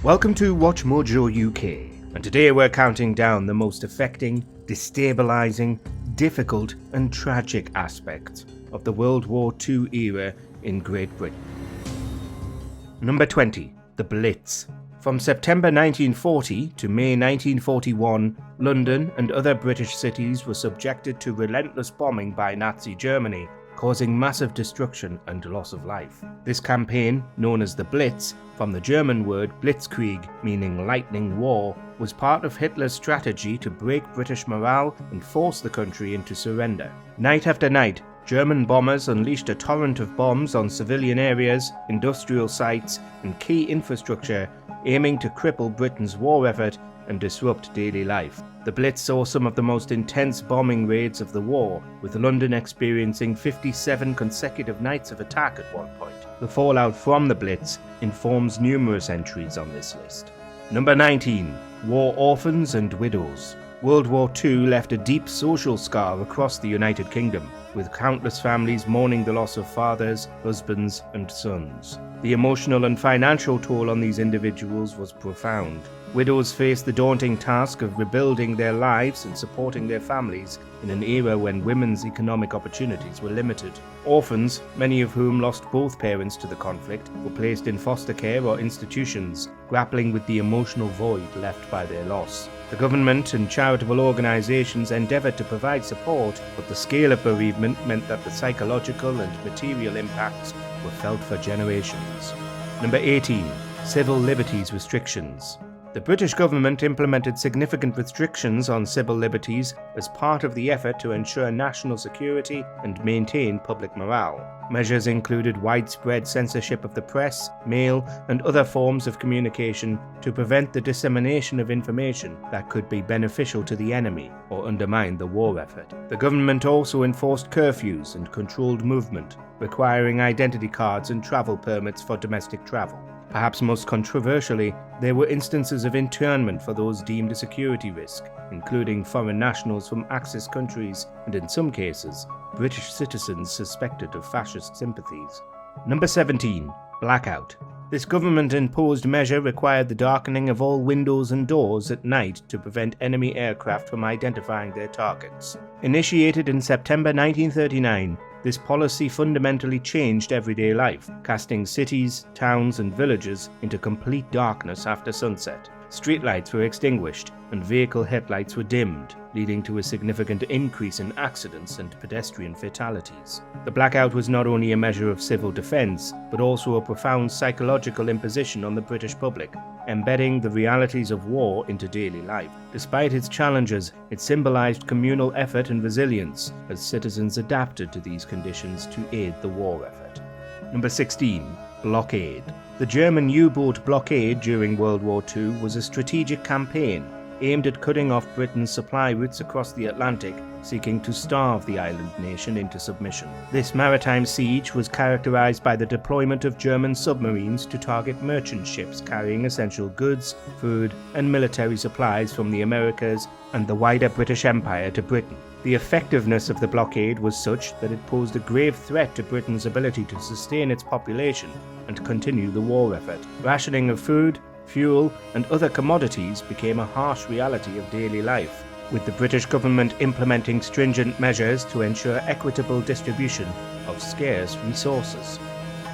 Welcome to WatchMojoUK, and today we're counting down the most affecting, destabilizing, difficult and tragic aspects of the World War II era in Great Britain. Number 20. The Blitz. From September 1940 to May 1941, London and other British cities were subjected to relentless bombing by Nazi Germany, causing massive destruction and loss of life. This campaign, known as the Blitz, from the German word Blitzkrieg, meaning lightning war, was part of Hitler's strategy to break British morale and force the country into surrender. Night after night, German bombers unleashed a torrent of bombs on civilian areas, industrial sites, and key infrastructure, aiming to cripple Britain's war effort and disrupt daily life. The Blitz saw some of the most intense bombing raids of the war, with London experiencing 57 consecutive nights of attack at one point. The fallout from the Blitz informs numerous entries on this list. Number 19. War orphans and widows. World War II left a deep social scar across the United Kingdom, with countless families mourning the loss of fathers, husbands, and sons. The emotional and financial toll on these individuals was profound. Widows faced the daunting task of rebuilding their lives and supporting their families in an era when women's economic opportunities were limited. Orphans, many of whom lost both parents to the conflict, were placed in foster care or institutions, grappling with the emotional void left by their loss. The government and charitable organisations endeavoured to provide support, but the scale of bereavement meant that the psychological and material impacts were felt for generations. Number 18. Civil liberties restrictions. The British government implemented significant restrictions on civil liberties as part of the effort to ensure national security and maintain public morale. Measures included widespread censorship of the press, mail, and other forms of communication to prevent the dissemination of information that could be beneficial to the enemy or undermine the war effort. The government also enforced curfews and controlled movement, requiring identity cards and travel permits for domestic travel. Perhaps most controversially, there were instances of internment for those deemed a security risk, including foreign nationals from Axis countries and, in some cases, British citizens suspected of fascist sympathies. Number 17. Blackout. This government-imposed measure required the darkening of all windows and doors at night to prevent enemy aircraft from identifying their targets. Initiated in September 1939, this policy fundamentally changed everyday life, casting cities, towns, and villages into complete darkness after sunset. Streetlights were extinguished, and vehicle headlights were dimmed, leading to a significant increase in accidents and pedestrian fatalities. The blackout was not only a measure of civil defence, but also a profound psychological imposition on the British public, embedding the realities of war into daily life. Despite its challenges, it symbolised communal effort and resilience as citizens adapted to these conditions to aid the war effort. Number 16. Blockade. The German U-boat blockade during World War II was a strategic campaign aimed at cutting off Britain's supply routes across the Atlantic, seeking to starve the island nation into submission. This maritime siege was characterized by the deployment of German submarines to target merchant ships carrying essential goods, food, and military supplies from the Americas and the wider British Empire to Britain. The effectiveness of the blockade was such that it posed a grave threat to Britain's ability to sustain its population and continue the war effort. Rationing of food, fuel, and other commodities became a harsh reality of daily life, with the British government implementing stringent measures to ensure equitable distribution of scarce resources.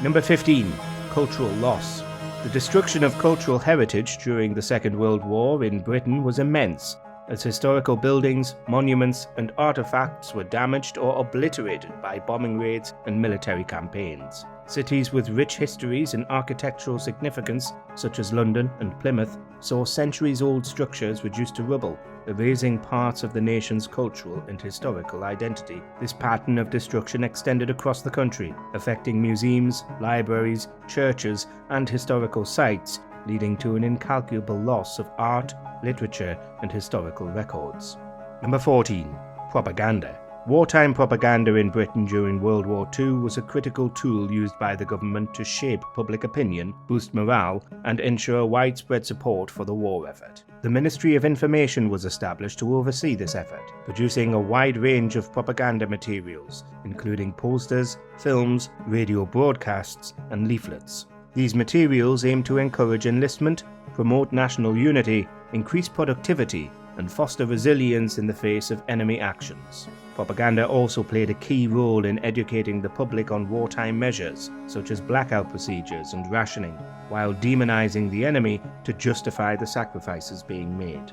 Number 15. Cultural loss. The destruction of cultural heritage during the Second World War in Britain was immense, as historical buildings, monuments, and artifacts were damaged or obliterated by bombing raids and military campaigns. Cities with rich histories and architectural significance, such as London and Plymouth, saw centuries-old structures reduced to rubble, erasing parts of the nation's cultural and historical identity. This pattern of destruction extended across the country, affecting museums, libraries, churches, and historical sites, leading to an incalculable loss of art, literature, and historical records. Number 14. Propaganda. Wartime propaganda in Britain during World War II was a critical tool used by the government to shape public opinion, boost morale, and ensure widespread support for the war effort. The Ministry of Information was established to oversee this effort, producing a wide range of propaganda materials, including posters, films, radio broadcasts, and leaflets. These materials aim to encourage enlistment, promote national unity, increase productivity, and foster resilience in the face of enemy actions. Propaganda also played a key role in educating the public on wartime measures, such as blackout procedures and rationing, while demonizing the enemy to justify the sacrifices being made.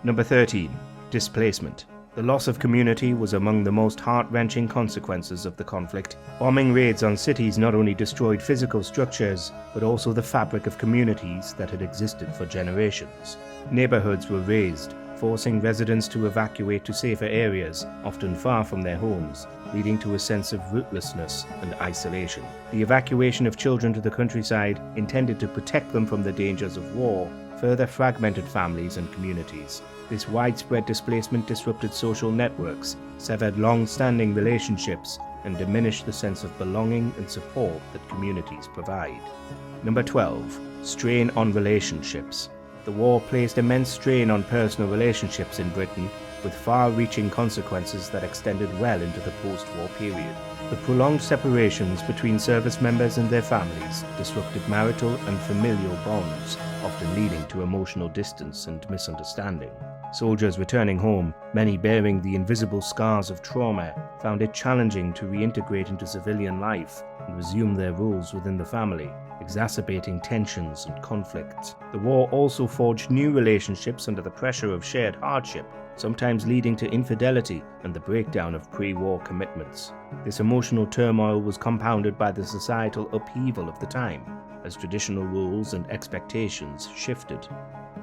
Number 13. Displacement. The loss of community was among the most heart-wrenching consequences of the conflict. Bombing raids on cities not only destroyed physical structures, but also the fabric of communities that had existed for generations. Neighborhoods were razed, forcing residents to evacuate to safer areas, often far from their homes, leading to a sense of rootlessness and isolation. The evacuation of children to the countryside, intended to protect them from the dangers of war, further fragmented families and communities. This widespread displacement disrupted social networks, severed long-standing relationships, and diminished the sense of belonging and support that communities provide. Number 12. Strain on relationships. The war placed immense strain on personal relationships in Britain, with far-reaching consequences that extended well into the post-war period. The prolonged separations between service members and their families disrupted marital and familial bonds, often leading to emotional distance and misunderstanding. Soldiers returning home, many bearing the invisible scars of trauma, found it challenging to reintegrate into civilian life and resume their roles within the family, exacerbating tensions and conflicts. The war also forged new relationships under the pressure of shared hardship, sometimes leading to infidelity and the breakdown of pre-war commitments. This emotional turmoil was compounded by the societal upheaval of the time, as traditional rules and expectations shifted.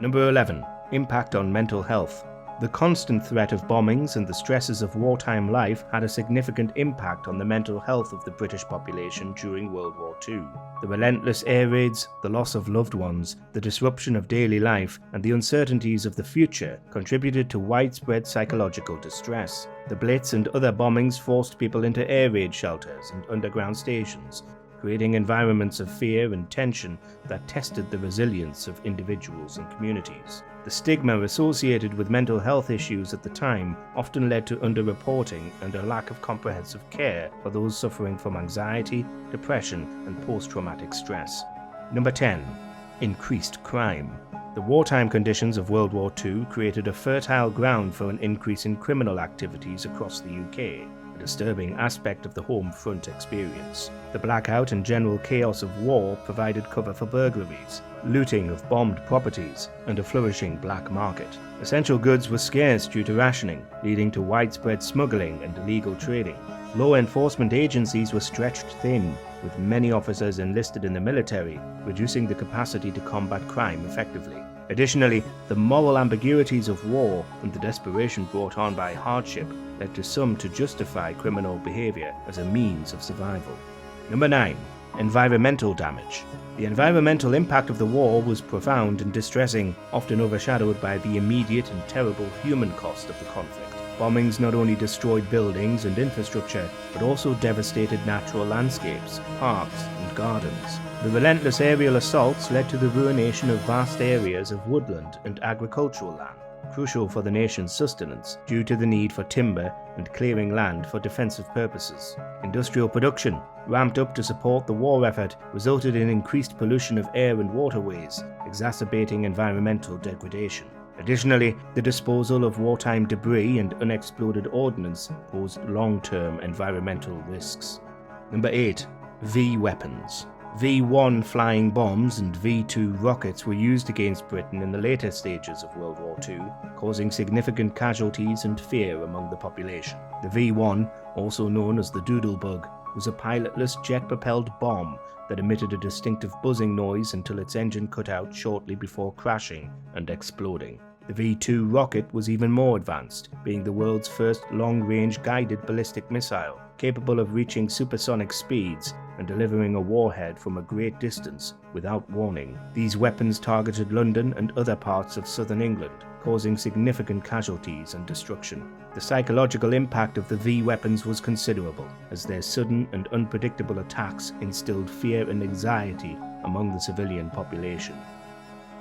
Number 11. Impact on mental health. The constant threat of bombings and the stresses of wartime life had a significant impact on the mental health of the British population during World War II. The relentless air raids, the loss of loved ones, the disruption of daily life, and the uncertainties of the future contributed to widespread psychological distress. The Blitz and other bombings forced people into air raid shelters and underground stations, creating environments of fear and tension that tested the resilience of individuals and communities. The stigma associated with mental health issues at the time often led to underreporting and a lack of comprehensive care for those suffering from anxiety, depression, and post-traumatic stress. Number 10. Increased crime. The wartime conditions of World War II created a fertile ground for an increase in criminal activities across the UK, a disturbing aspect of the home front experience. The blackout and general chaos of war provided cover for burglaries, looting of bombed properties, and a flourishing black market. Essential goods were scarce due to rationing, leading to widespread smuggling and illegal trading. Law enforcement agencies were stretched thin, with many officers enlisted in the military, reducing the capacity to combat crime effectively. Additionally, the moral ambiguities of war and the desperation brought on by hardship led to some to justify criminal behavior as a means of survival. Number 9. Environmental damage. The environmental impact of the war was profound and distressing, often overshadowed by the immediate and terrible human cost of the conflict. Bombings not only destroyed buildings and infrastructure, but also devastated natural landscapes, parks, and gardens. The relentless aerial assaults led to the ruination of vast areas of woodland and agricultural land, crucial for the nation's sustenance due to the need for timber and clearing land for defensive purposes. Industrial production, ramped up to support the war effort, resulted in increased pollution of air and waterways, exacerbating environmental degradation. Additionally, the disposal of wartime debris and unexploded ordnance posed long-term environmental risks. Number 8. V-weapons. V-1 flying bombs and V-2 rockets were used against Britain in the later stages of World War II, causing significant casualties and fear among the population. The V-1, also known as the Doodlebug, was a pilotless jet-propelled bomb that emitted a distinctive buzzing noise until its engine cut out shortly before crashing and exploding. The V-2 rocket was even more advanced, being the world's first long-range guided ballistic missile, capable of reaching supersonic speeds and delivering a warhead from a great distance without warning. These weapons targeted London and other parts of southern England, causing significant casualties and destruction. The psychological impact of the V-weapons was considerable, as their sudden and unpredictable attacks instilled fear and anxiety among the civilian population.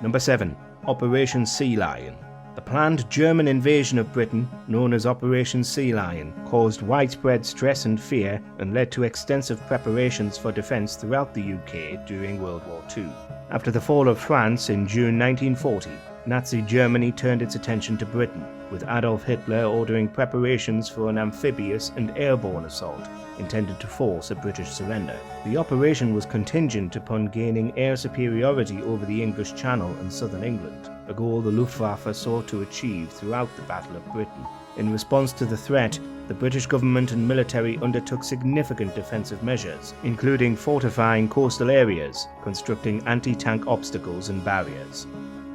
Number 7. Operation Sea Lion. The planned German invasion of Britain, known as Operation Sea Lion, caused widespread stress and fear and led to extensive preparations for defence throughout the UK during World War II. After the fall of France in June 1940, Nazi Germany turned its attention to Britain, with Adolf Hitler ordering preparations for an amphibious and airborne assault intended to force a British surrender. The operation was contingent upon gaining air superiority over the English Channel and southern England, a goal the Luftwaffe sought to achieve throughout the Battle of Britain. In response to the threat, the British government and military undertook significant defensive measures, including fortifying coastal areas, constructing anti-tank obstacles and barriers.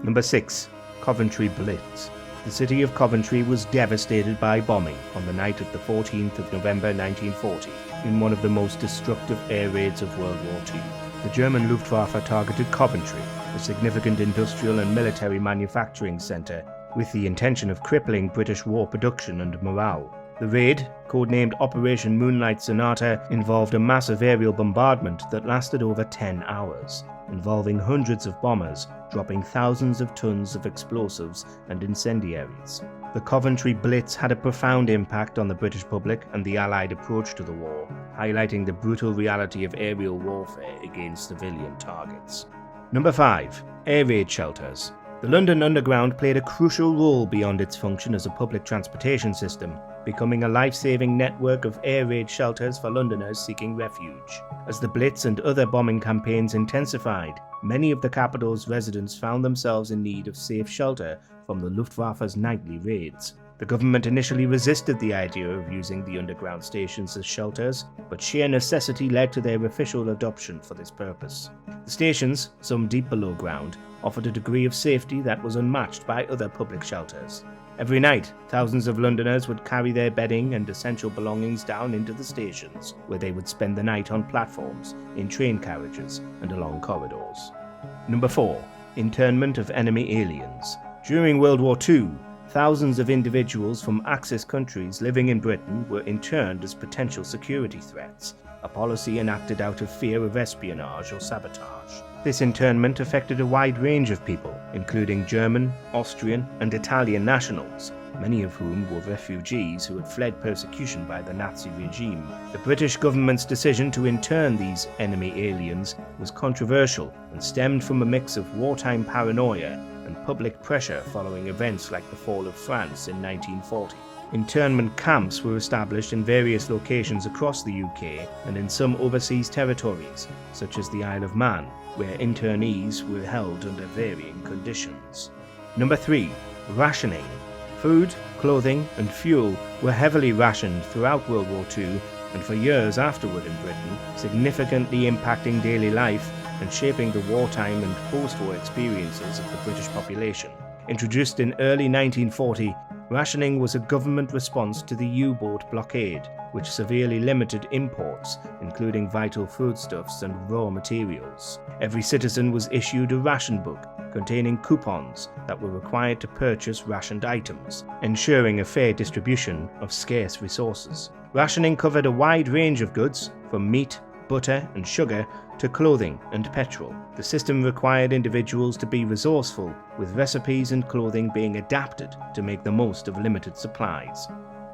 Number 6. Coventry Blitz. The city of Coventry was devastated by bombing on the night of the 14th of November 1940 in one of the most destructive air raids of World War II. The German Luftwaffe targeted Coventry, a significant industrial and military manufacturing centre, with the intention of crippling British war production and morale. The raid, codenamed Operation Moonlight Sonata, involved a massive aerial bombardment that lasted over 10 hours, involving hundreds of bombers dropping thousands of tons of explosives and incendiaries. The Coventry Blitz had a profound impact on the British public and the Allied approach to the war, highlighting the brutal reality of aerial warfare against civilian targets. Number 5. Air raid shelters. The London Underground played a crucial role beyond its function as a public transportation system, becoming a life-saving network of air raid shelters for Londoners seeking refuge. As the Blitz and other bombing campaigns intensified, many of the capital's residents found themselves in need of safe shelter from the Luftwaffe's nightly raids. The government initially resisted the idea of using the underground stations as shelters, but sheer necessity led to their official adoption for this purpose. The stations, some deep below ground, offered a degree of safety that was unmatched by other public shelters. Every night, thousands of Londoners would carry their bedding and essential belongings down into the stations, where they would spend the night on platforms, in train carriages, and along corridors. Number 4. Internment of enemy aliens. During World War II, thousands of individuals from Axis countries living in Britain were interned as potential security threats, a policy enacted out of fear of espionage or sabotage. This internment affected a wide range of people, including German, Austrian, and Italian nationals, many of whom were refugees who had fled persecution by the Nazi regime. The British government's decision to intern these enemy aliens was controversial and stemmed from a mix of wartime paranoia and public pressure following events like the fall of France in 1940. Internment camps were established in various locations across the UK and in some overseas territories, such as the Isle of Man, where internees were held under varying conditions. Number 3. Rationing. Food, clothing, and fuel were heavily rationed throughout World War II and for years afterward in Britain, significantly impacting daily life and shaping the wartime and post-war experiences of the British population. Introduced in early 1940, rationing was a government response to the U-boat blockade, which severely limited imports, including vital foodstuffs and raw materials. Every citizen was issued a ration book containing coupons that were required to purchase rationed items, ensuring a fair distribution of scarce resources. Rationing covered a wide range of goods, from meat, butter, and sugar to clothing and petrol. The system required individuals to be resourceful, with recipes and clothing being adapted to make the most of limited supplies.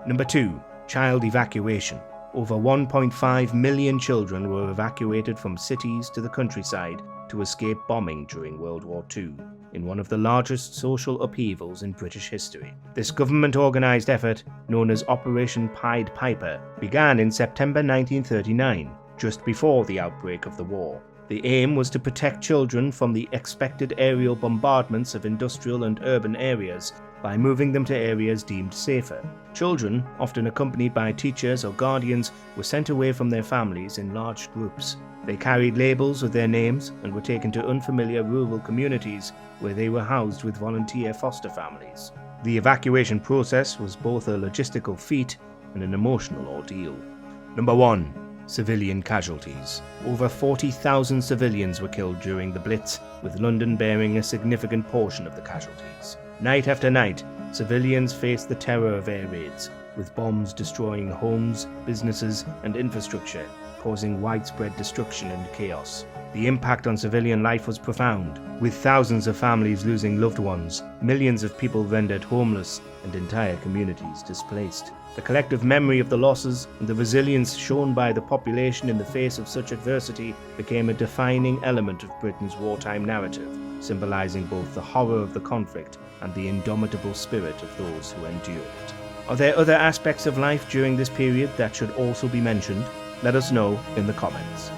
Number 2. Child evacuation. Over 1.5 million children were evacuated from cities to the countryside to escape bombing during World War II, in one of the largest social upheavals in British history. This government-organised effort, known as Operation Pied Piper, began in September 1939, just before the outbreak of the war. The aim was to protect children from the expected aerial bombardments of industrial and urban areas by moving them to areas deemed safer. Children, often accompanied by teachers or guardians, were sent away from their families in large groups. They carried labels with their names and were taken to unfamiliar rural communities where they were housed with volunteer foster families. The evacuation process was both a logistical feat and an emotional ordeal. Number 1. Civilian casualties. Over 40,000 civilians were killed during the Blitz, with London bearing a significant portion of the casualties. Night after night, civilians faced the terror of air raids, with bombs destroying homes, businesses, and infrastructure, causing widespread destruction and chaos. The impact on civilian life was profound, with thousands of families losing loved ones, millions of people rendered homeless, and entire communities displaced. The collective memory of the losses and the resilience shown by the population in the face of such adversity became a defining element of Britain's wartime narrative, symbolizing both the horror of the conflict and the indomitable spirit of those who endured it. Are there other aspects of life during this period that should also be mentioned? Let us know in the comments.